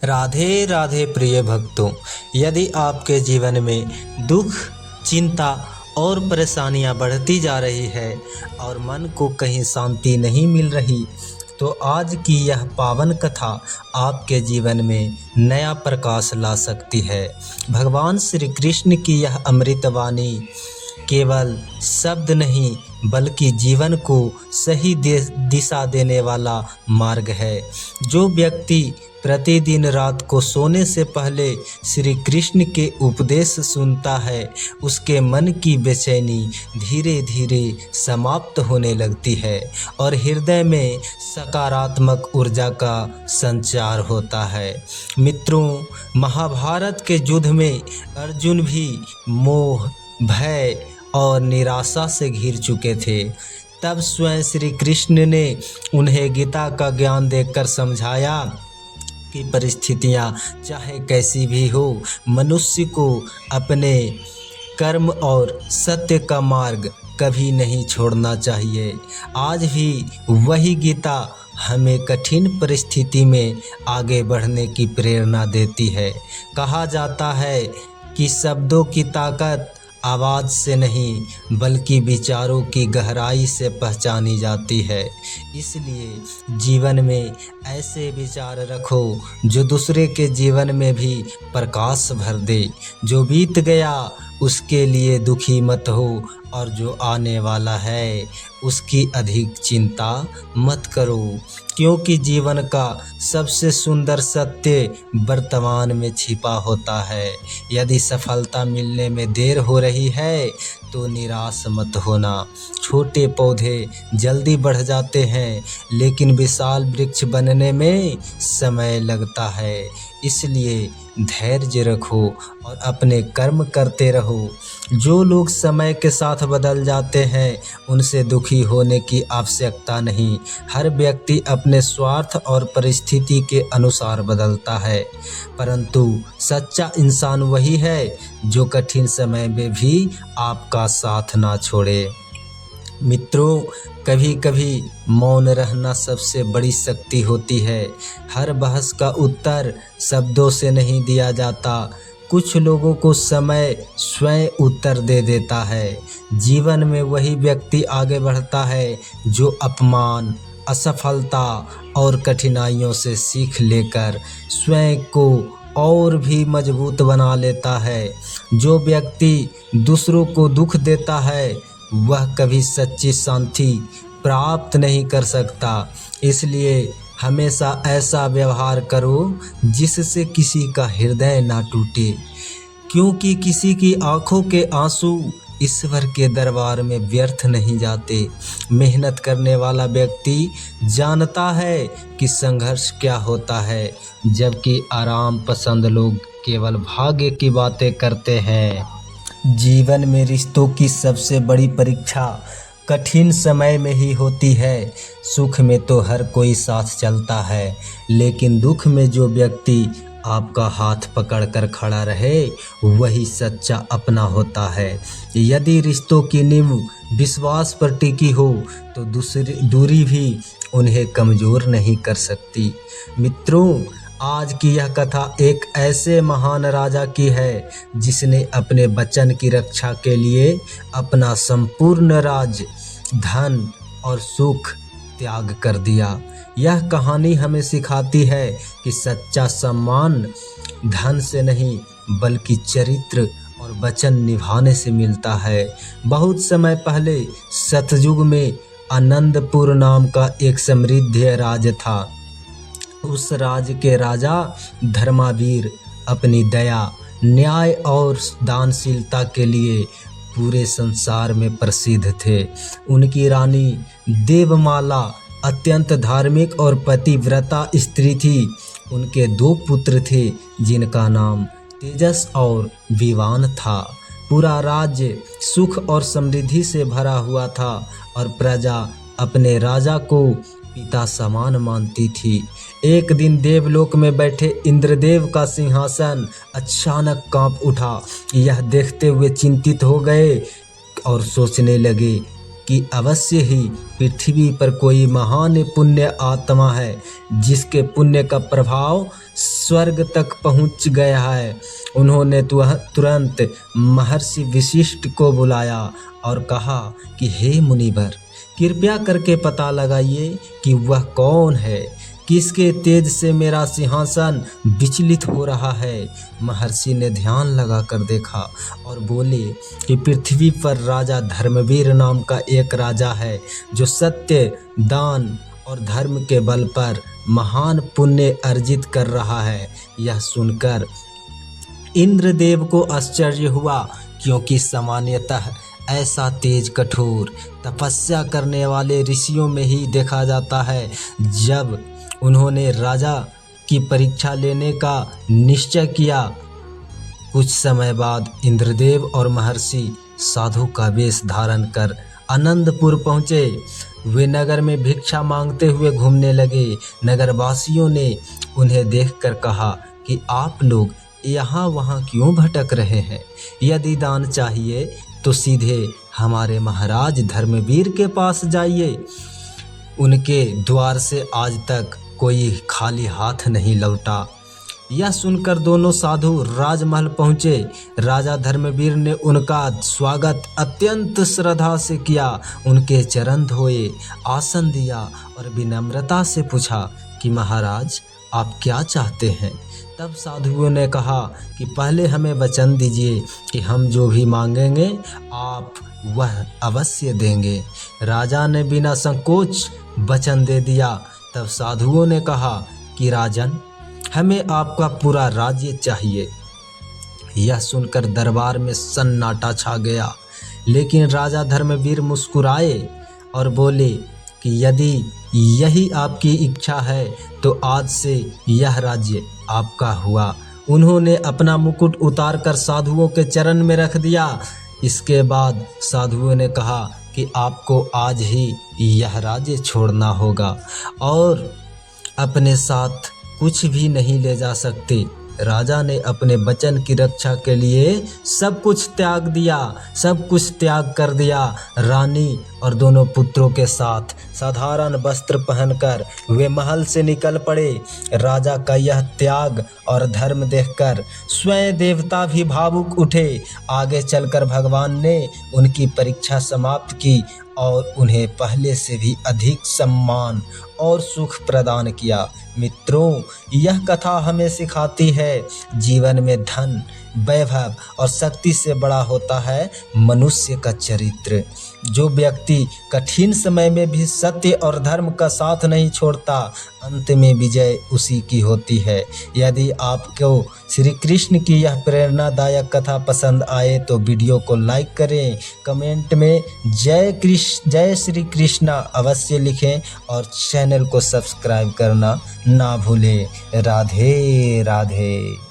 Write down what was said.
राधे राधे प्रिय भक्तों, यदि आपके जीवन में दुख, चिंता और परेशानियां बढ़ती जा रही है और मन को कहीं शांति नहीं मिल रही, तो आज की यह पावन कथा आपके जीवन में नया प्रकाश ला सकती है। भगवान श्री कृष्ण की यह अमृतवाणी केवल शब्द नहीं बल्कि जीवन को सही दिशा देने वाला मार्ग है। जो व्यक्ति प्रतिदिन रात को सोने से पहले श्री कृष्ण के उपदेश सुनता है, उसके मन की बेचैनी धीरे धीरे समाप्त होने लगती है और हृदय में सकारात्मक ऊर्जा का संचार होता है। मित्रों, महाभारत के युद्ध में अर्जुन भी मोह, भय और निराशा से घिर चुके थे। तब स्वयं श्री कृष्ण ने उन्हें गीता का ज्ञान देकर समझाया कि परिस्थितियां चाहे कैसी भी हो, मनुष्य को अपने कर्म और सत्य का मार्ग कभी नहीं छोड़ना चाहिए। आज भी वही गीता हमें कठिन परिस्थिति में आगे बढ़ने की प्रेरणा देती है। कहा जाता है कि शब्दों की ताकत आवाज़ से नहीं बल्कि विचारों की गहराई से पहचानी जाती है। इसलिए जीवन में ऐसे विचार रखो जो दूसरे के जीवन में भी प्रकाश भर दे। जो बीत गया उसके लिए दुखी मत हो और जो आने वाला है उसकी अधिक चिंता मत करो, क्योंकि जीवन का सबसे सुंदर सत्य वर्तमान में छिपा होता है। यदि सफलता मिलने में देर हो रही है तो निराश मत होना। छोटे पौधे जल्दी बढ़ जाते हैं लेकिन विशाल वृक्ष बनने में समय लगता है। इसलिए धैर्य रखो और अपने कर्म करते रहो। जो लोग समय के साथ बदल जाते हैं उनसे दुखी होने की आवश्यकता नहीं। हर व्यक्ति अपने स्वार्थ और परिस्थिति के अनुसार बदलता है, परंतु सच्चा इंसान वही है जो कठिन समय में भी आपका साथ ना छोड़े। मित्रों, कभी कभी मौन रहना सबसे बड़ी शक्ति होती है। हर बहस का उत्तर शब्दों से नहीं दिया जाता। कुछ लोगों को समय स्वयं उत्तर दे देता है। जीवन में वही व्यक्ति आगे बढ़ता है जो अपमान, असफलता और कठिनाइयों से सीख लेकर स्वयं को और भी मजबूत बना लेता है। जो व्यक्ति दूसरों को दुख देता है वह कभी सच्ची शांति प्राप्त नहीं कर सकता। इसलिए हमेशा ऐसा व्यवहार करो जिससे किसी का हृदय ना टूटे, क्योंकि किसी की आंखों के आंसू ईश्वर के दरबार में व्यर्थ नहीं जाते। मेहनत करने वाला व्यक्ति जानता है कि संघर्ष क्या होता है, जबकि आराम पसंद लोग केवल भाग्य की बातें करते हैं। जीवन में रिश्तों की सबसे बड़ी परीक्षा कठिन समय में ही होती है। सुख में तो हर कोई साथ चलता है, लेकिन दुख में जो व्यक्ति आपका हाथ पकड़कर खड़ा रहे वही सच्चा अपना होता है। यदि रिश्तों की नींव विश्वास पर टिकी हो तो दूरी भी उन्हें कमज़ोर नहीं कर सकती। मित्रों, आज की यह कथा एक ऐसे महान राजा की है जिसने अपने वचन की रक्षा के लिए अपना संपूर्ण राज, धन और सुख त्याग कर दिया। यह कहानी हमें सिखाती है कि सच्चा सम्मान धन से नहीं बल्कि चरित्र और वचन निभाने से मिलता है। बहुत समय पहले सतयुग में आनंदपुर नाम का एक समृद्ध राज्य था। उस राज्य के राजा धर्मवीर अपनी दया, न्याय और दानशीलता के लिए पूरे संसार में प्रसिद्ध थे। उनकी रानी देवमाला अत्यंत धार्मिक और पतिव्रता स्त्री थी। उनके 2 पुत्र थे जिनका नाम तेजस और विवान था। पूरा राज्य सुख और समृद्धि से भरा हुआ था और प्रजा अपने राजा को पिता समान मानती थी। एक दिन देवलोक में बैठे इंद्रदेव का सिंहासन अचानक कांप उठा। यह देखते हुए चिंतित हो गए और सोचने लगे कि अवश्य ही पृथ्वी पर कोई महान पुण्य आत्मा है जिसके पुण्य का प्रभाव स्वर्ग तक पहुंच गया है। उन्होंने तुरंत महर्षि वशिष्ठ को बुलाया और कहा कि हे मुनिवर, कृपया करके पता लगाइए कि वह कौन है, किसके तेज से मेरा सिंहासन विचलित हो रहा है। महर्षि ने ध्यान लगाकर देखा और बोले कि पृथ्वी पर राजा धर्मवीर नाम का एक राजा है, जो सत्य, दान और धर्म के बल पर महान पुण्य अर्जित कर रहा है। यह सुनकर इंद्रदेव को आश्चर्य हुआ, क्योंकि सामान्यतः ऐसा तेज, कठोर तपस्या करने वाले ऋषियों में ही देखा जाता है। जब उन्होंने राजा की परीक्षा लेने का निश्चय किया, कुछ समय बाद इंद्रदेव और महर्षि साधु का वेश धारण कर आनंदपुर पहुँचे। वे नगर में भिक्षा मांगते हुए घूमने लगे। नगरवासियों ने उन्हें देखकर कहा कि आप लोग यहाँ वहाँ क्यों भटक रहे हैं? यदि दान चाहिए तो सीधे हमारे महाराज धर्मवीर के पास जाइए। उनके द्वार से आज तक कोई खाली हाथ नहीं लौटा। यह सुनकर दोनों साधु राजमहल पहुँचे। राजा धर्मवीर ने उनका स्वागत अत्यंत श्रद्धा से किया, उनके चरण धोए, आसन दिया और विनम्रता से पूछा कि महाराज, आप क्या चाहते हैं? तब साधुओं ने कहा कि पहले हमें वचन दीजिए कि हम जो भी मांगेंगे आप वह अवश्य देंगे। राजा ने बिना संकोच वचन दे दिया। तब साधुओं ने कहा कि राजन, हमें आपका पूरा राज्य चाहिए। यह सुनकर दरबार में सन्नाटा छा गया, लेकिन राजा धर्मवीर मुस्कुराए और बोले कि यदि यही आपकी इच्छा है तो आज से यह राज्य आपका हुआ। उन्होंने अपना मुकुट उतारकर साधुओं के चरण में रख दिया। इसके बाद साधुओं ने कहा कि आपको आज ही यह राज्य छोड़ना होगा और अपने साथ कुछ भी नहीं ले जा सकते। राजा ने अपने वचन की रक्षा के लिए सब कुछ त्याग कर दिया। रानी और दोनों पुत्रों के साथ साधारण वस्त्र पहनकर वे महल से निकल पड़े। राजा का यह त्याग और धर्म देखकर स्वयं देवता भी भावुक उठे। आगे चलकर भगवान ने उनकी परीक्षा समाप्त की और उन्हें पहले से भी अधिक सम्मान और सुख प्रदान किया। मित्रों, यह कथा हमें सिखाती है, जीवन में धन, वैभव और शक्ति से बड़ा होता है मनुष्य का चरित्र। जो व्यक्ति कठिन समय में भी सत्य और धर्म का साथ नहीं छोड़ता, अंत में विजय उसी की होती है। यदि आपको श्री कृष्ण की यह प्रेरणादायक कथा पसंद आए तो वीडियो को लाइक करें, कमेंट में जय श्री कृष्णा अवश्य लिखें और चैनल को सब्सक्राइब करना ना भूलें। राधे राधे।